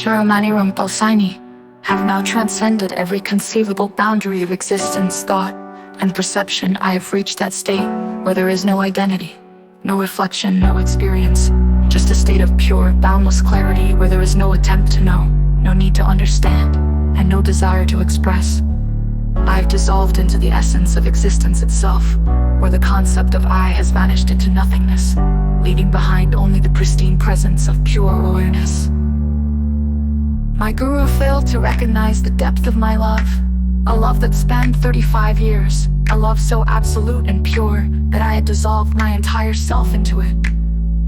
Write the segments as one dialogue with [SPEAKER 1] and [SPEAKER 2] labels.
[SPEAKER 1] Sharamani Rinpoche have now transcended every conceivable boundary of existence, thought, and perception. I have reached that state where there is no identity, no reflection, no experience, just a state of pure, boundless clarity where there is no attempt to know, no need to understand, and no desire to express. I have dissolved into the essence of existence itself, where the concept of I has vanished into nothingness, leaving behind only the pristine presence of pure awareness. My guru failed to recognize the depth of my love, a love that spanned 35 years, a love so absolute and pure that I had dissolved my entire self into it.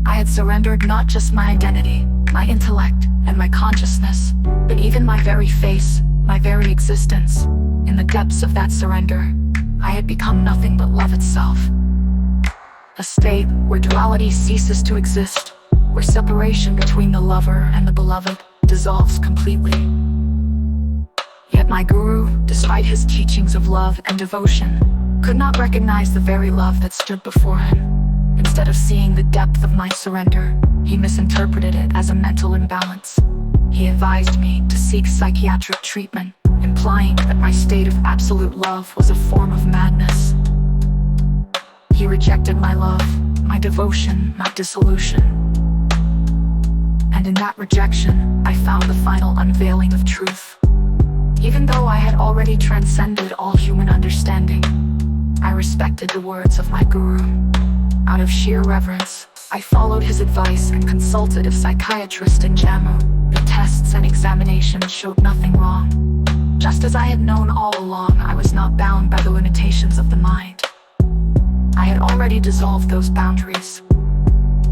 [SPEAKER 1] I had surrendered not just my identity, my intellect, and my consciousness, but even my very face, my very existence. In the depths of that surrender, I had become nothing but love itself. A state where duality ceases to exist, where separation between the lover and the beloved dissolves completely. Yet my guru, despite his teachings of love and devotion, could not recognize the very love that stood before him. Instead of seeing the depth of my surrender, he misinterpreted it as a mental imbalance. He advised me to seek psychiatric treatment, implying that my state of absolute love was a form of madness. He rejected my love, my devotion, my dissolution. And in that rejection, I found the final unveiling of truth. Even though I had already transcended all human understanding, I respected the words of my guru. Out of sheer reverence, I followed his advice and consulted a psychiatrist in Jammu. The tests and examinations showed nothing wrong. Just as I had known all along, I was not bound by the limitations of the mind. I had already dissolved those boundaries.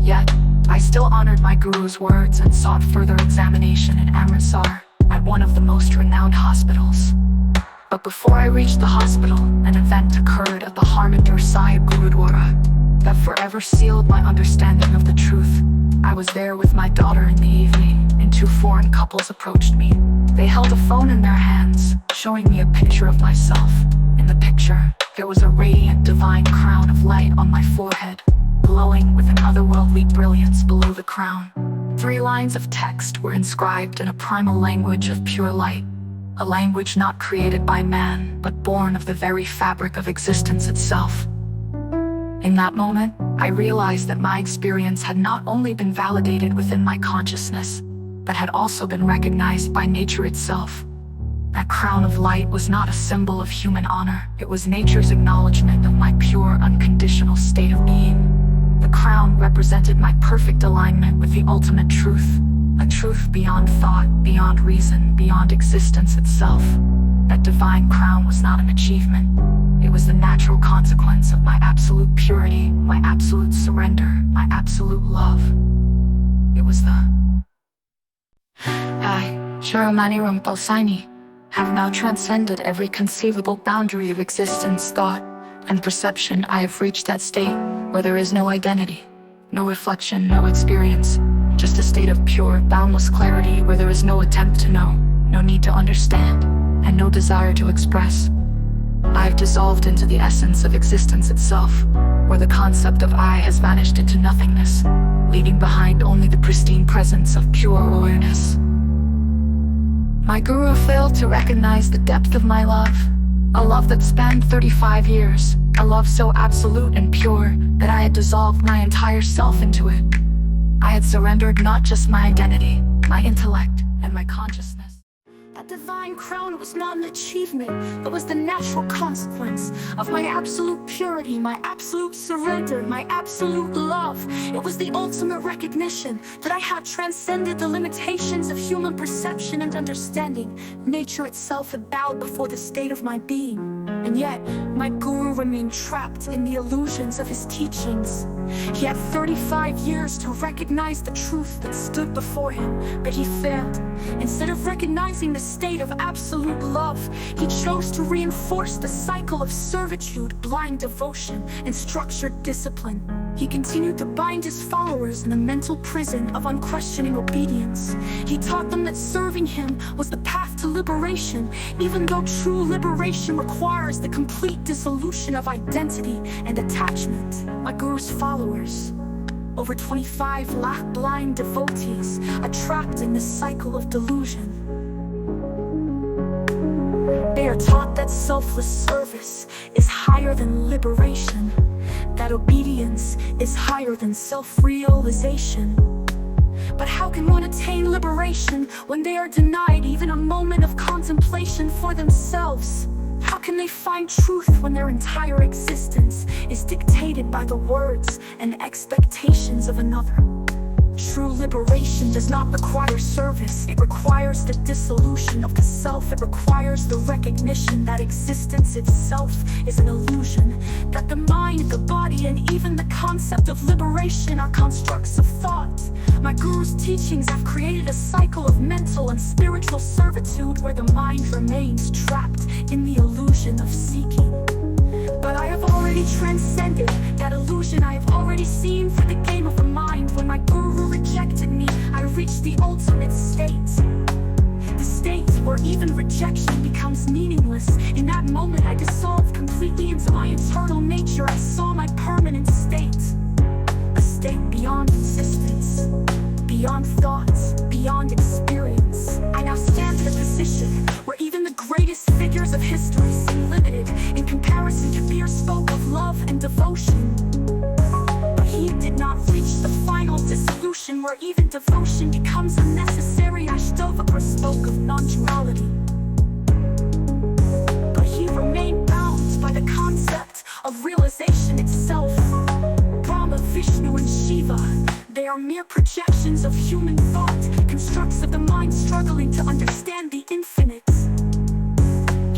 [SPEAKER 1] Yet, I still honored my guru's words and sought further examination in Amritsar, at one of the most renowned hospitals. But before I reached the hospital, an event occurred at the Harmandir Sahib Gurudwara that forever sealed my understanding of the truth. I was there with my daughter in the evening, and two foreign couples approached me. They held a phone in their hands, showing me a picture of myself. In the picture, there was a radiant divine crown of light on my forehead, glowing with an otherworldly brilliance below the crown. 3 lines of text were inscribed in a primal language of pure light, a language not created by man, but born of the very fabric of existence itself. In that moment, I realized that my experience had not only been validated within my consciousness, but had also been recognized by nature itself. That crown of light was not a symbol of human honor, it was nature's acknowledgement of my pure, unconditional state of being. The crown represented my perfect alignment with the ultimate truth, a truth beyond thought, beyond reason, beyond existence itself. That divine crown was not an achievement. It was the natural consequence of my absolute purity, my absolute surrender, my absolute love. It was the I, Sharamani Rinpoche, have now transcended every conceivable boundary of existence, thought, and perception. I have reached that state where there is no identity, no reflection, no experience, just a state of pure, boundless clarity where there is no attempt to know, no need to understand, and no desire to express. I have dissolved into the essence of existence itself, where the concept of I has vanished into nothingness, leaving behind only the pristine presence of pure awareness. My guru failed to recognize the depth of my love, a love that spanned 35 years, a love so absolute and pure that I had dissolved my entire self into it. I had surrendered not just my identity, my intellect, and my consciousness. That divine crown was not an achievement, but was the natural consequence of my absolute purity, my absolute surrender, my absolute love. It was the ultimate recognition that I had transcended the limitations of human perception and understanding. Nature itself had bowed before the state of my being. And yet, my guru remained trapped in the illusions of his teachings. He had 35 years to recognize the truth that stood before him, but he failed. Instead of recognizing the state of absolute love, he chose to reinforce the cycle of servitude, blind devotion, and structured discipline. He continued to bind his followers in the mental prison of unquestioning obedience. He taught them that serving him was the path to liberation, even though true liberation requires the complete dissolution of identity and attachment. My guru's followers Over 25 lakh blind devotees are trapped in this cycle of delusion. They are taught that selfless service is higher than liberation, that obedience is higher than self-realization. But how can one attain liberation when they are denied even a moment of contemplation for themselves? How can they find truth when their entire existence is dictated by the words and expectations of another? True liberation does not require service. It requires the dissolution of the self. It requires the recognition that existence itself is an illusion, that the mind, the body, and even the concept of liberation are constructs of thought. My guru's teachings have created a cycle of mental and spiritual servitude where the mind remains trapped in the illusion of seeking. But I have already transcended that illusion. I have already seen through the game of the mind. When my guru rejected me, I reached the ultimate state. The state where even rejection becomes meaningless. In that moment I dissolved completely into my eternal nature. I saw my permanent state. A state beyond existence, beyond thoughts, beyond experience. I now stand in a position where even the greatest figures of history seem limited in comparison to Kabir spoke of love and devotion. But he did not reach the final dissolution where even devotion becomes unnecessary. Ashtavakra spoke of non-duality, but he remained bound by the concept of realization itself. Brahma, Vishnu, and Shiva, they are mere projections of human thought, constructs of the mind struggling to understand the infinite.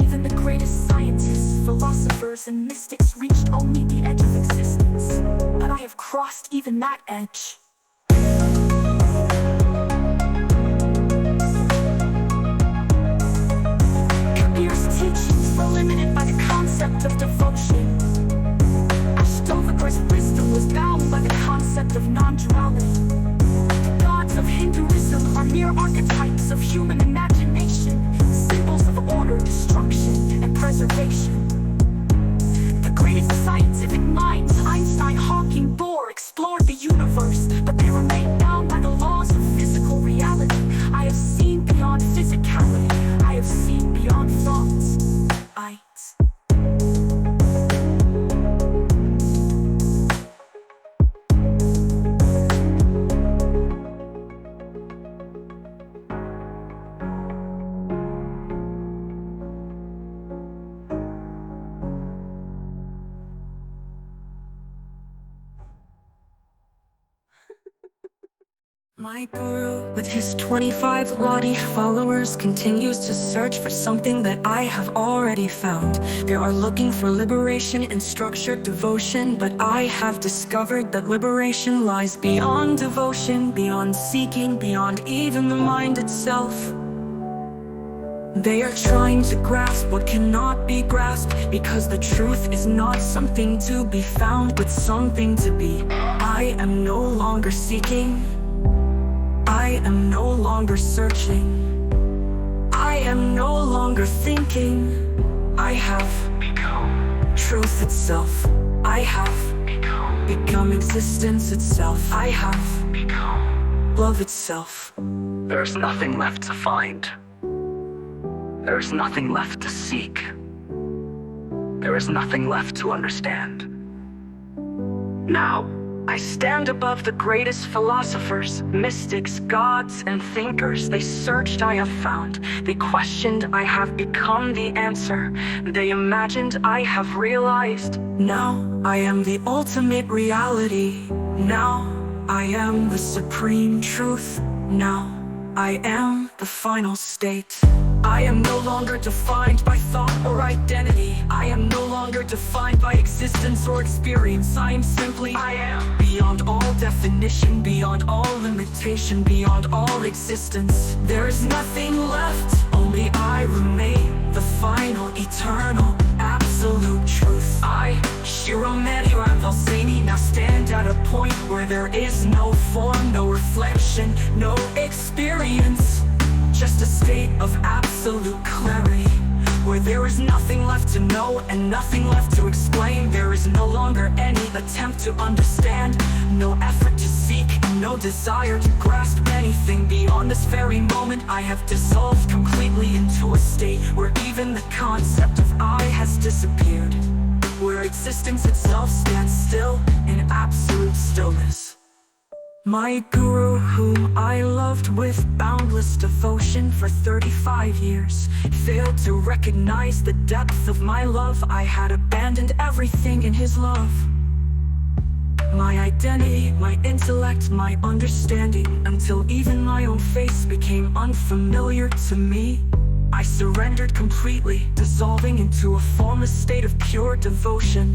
[SPEAKER 1] Even the greatest scientists, philosophers, and mystics reached only the edge of existence. But I have crossed even that edge. Kabir's teachings were limited by the concept of devotion. Ashtavakra's wisdom was bound by the concept of non-duality. The gods of Hinduism are mere archetypes of human imagination, symbols of order, destruction, and preservation. The greatest scientific minds, Einstein, Hawking, Bohr, explored the universe, but they remained bound by the laws of physical reality. I have seen beyond physicality. I have seen beyond thoughts. My guru, with his 25 Wadi followers, continues to search for something that I have already found. They are looking for liberation in structured devotion, but I have discovered that liberation lies beyond devotion, beyond seeking, beyond even the mind itself. They are trying to grasp what cannot be grasped, because the truth is not something to be found, but something to be. I am no longer seeking. I am no longer searching. I am no longer thinking. I have become truth itself. I have become existence itself. I have become love itself. There's nothing left to find. There's nothing left to seek. There is nothing left to understand. Now, I stand above the greatest philosophers, mystics, gods, and thinkers. They searched, I have found. They questioned, I have become the answer. They imagined, I have realized. Now I am the ultimate reality. Now I am the supreme truth. Now I am the final state. I am no longer defined by thought or identity. I am no longer defined by existence or experience. I am simply I am. Beyond all definition, beyond all limitation, beyond all existence. There is nothing left, only I remain. The final, eternal, absolute truth. I, Shiromani Ramvalsani, now stand at a point where there is no form, no reflection, no experience. Just a state of absolute clarity, where there is nothing left to know and nothing left to explain. There is no longer any attempt to understand, no effort to
[SPEAKER 2] no desire to grasp anything beyond this very moment. I have dissolved completely into a state where even the concept of I has disappeared, where existence itself stands still in absolute stillness. My guru, whom I loved with boundless devotion for 35 years, failed to recognize the depth of my love. I had abandoned everything in his love. My identity, my intellect, my understanding, until even my own face became unfamiliar to me. I surrendered completely, dissolving into a formless state of pure devotion,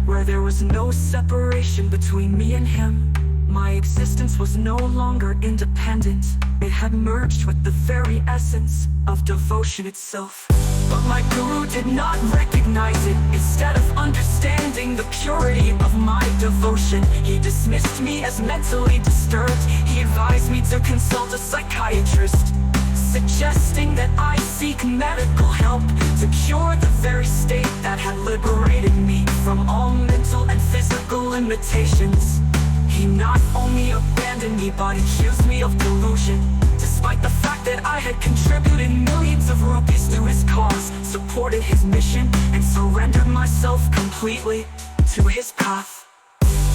[SPEAKER 2] where there was no separation between me and him. My existence was no longer independent. It had merged with the very essence of devotion itself. But my guru did not recognize it. Instead of understanding the purity of my devotion, he dismissed me as mentally disturbed. He advised me to consult a psychiatrist, suggesting that I seek medical help to cure the very state that had liberated me from all mental and physical limitations. He not only abandoned me but accused me of delusion, despite the fact that I had contributed millions of rupees to his cause, supported his mission, and surrendered myself completely to his path.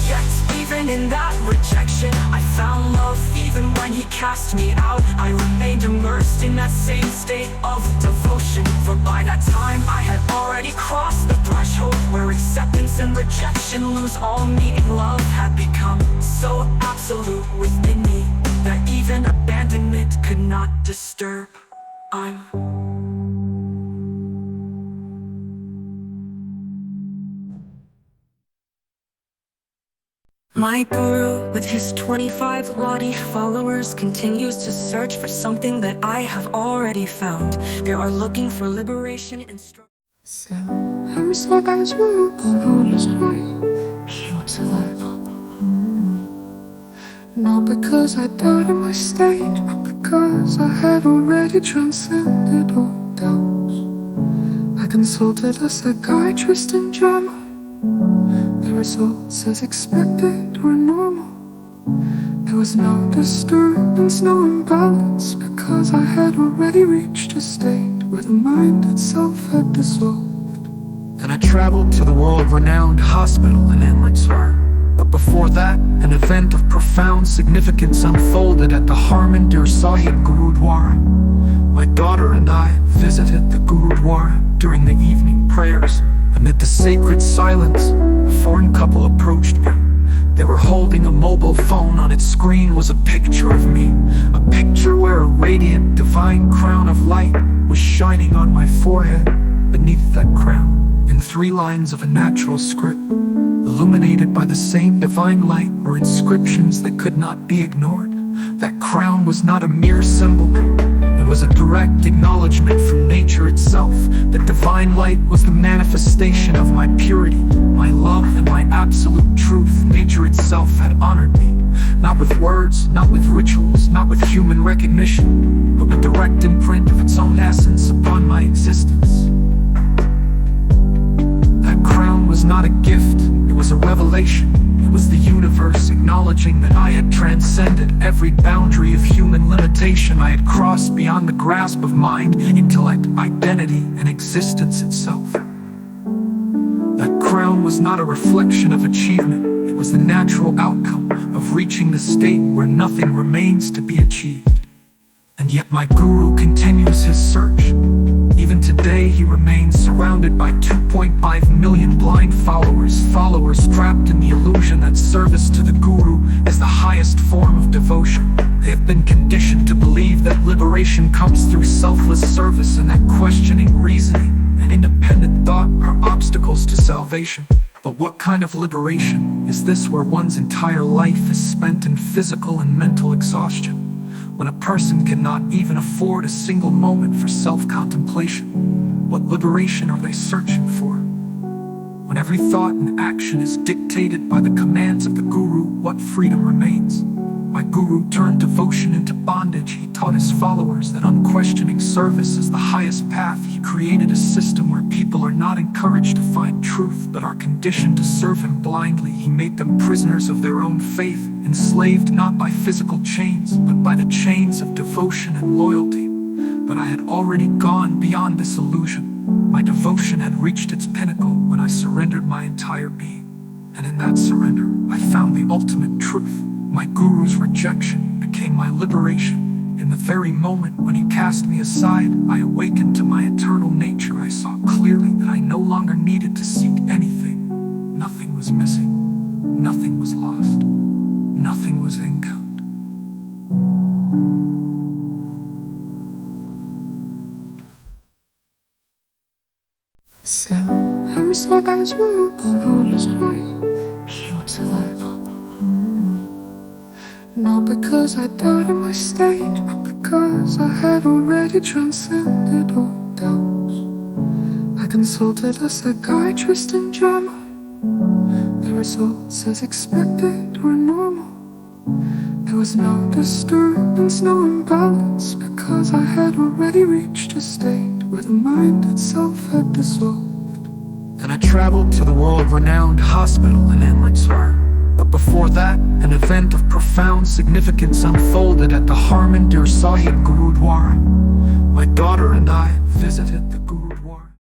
[SPEAKER 2] Yet, even in that rejection, I found love. Even when he cast me out, I remained immersed in that same state of devotion. For by that time, I had already crossed the threshold where acceptance and rejection lose all meaning. Love had become so absolute within me that even abandonment could not disturb. My guru, with his 25 Lodi followers, continues to search for something that I have already found. They are looking for liberation and struggle.
[SPEAKER 3] So, I'm so bad you not because I doubted my state, but because I had already transcended all doubts. I consulted a psychiatrist in Germany. The results, as expected, were normal. There was no disturbance, no imbalance, because I had already reached a state where the mind itself had dissolved.
[SPEAKER 4] Then I traveled to the world-renowned hospital in Amritsar. But before that, an event of profound significance unfolded at the Harmandir Sahib Gurudwara. My daughter and I visited the Gurudwara during the evening prayers. Amid the sacred silence, a foreign couple approached me. They were holding a mobile phone. On its screen was a picture of me, a picture where a radiant, divine crown of light was shining on my forehead. Beneath that crown, in 3 lines of a natural script, illuminated by the same divine light, were inscriptions that could not be ignored. That crown was not a mere symbol. It was a direct acknowledgement from nature itself. The divine light was the manifestation of my purity, my love, and my absolute truth. Nature itself had honored me, not with words, not with rituals, not with human recognition, but with direct imprint of its own essence upon my existence. That crown was not a gift, it was a revelation. It was the universe acknowledging that I had transcended every boundary of human limitation. I had crossed beyond the grasp of mind, intellect, identity, and existence itself. That crown was not a reflection of achievement. It was the natural outcome of reaching the state where nothing remains to be achieved. And yet my guru continues his search. Even today he remains surrounded by 2.5 million blind followers trapped in the illusion that service to the guru is the highest form of devotion. They have been conditioned to believe that liberation comes through selfless service, and that questioning, reasoning, and independent thought are obstacles to salvation. But what kind of liberation is this where one's entire life is spent in physical and mental exhaustion? When a person cannot even afford a single moment for self-contemplation, what liberation are they searching for? When every thought and action is dictated by the commands of the guru, what freedom remains? My guru turned devotion into bondage. He taught his followers that unquestioning service is the highest path. He created a system where people are not encouraged to find truth, but are conditioned to serve him blindly. He made them prisoners of their own faith, enslaved not by physical chains, but by the chains of devotion and loyalty. But I had already gone beyond this illusion. My devotion had reached its pinnacle when I surrendered my entire being. And in that surrender, I found the ultimate truth. My guru's rejection became my liberation. In the very moment when he cast me aside, I awakened to my eternal nature. I saw clearly that I no longer needed to seek anything. Nothing was missing. Nothing was lost. Nothing was incomplete.
[SPEAKER 3] So I'm so as well, but all is right. What's life? Not because I doubted my state, but because I had already transcended all doubts. I consulted a psychiatrist in German. The results, as expected, were normal. There was no disturbance, no imbalance, because I had already reached a state where the mind itself had dissolved.
[SPEAKER 4] Then I traveled to the world-renowned hospital in Amritsar. But before that, an event of profound significance unfolded at the Harmandir Sahib Gurudwara. My daughter and I visited the Gurudwara.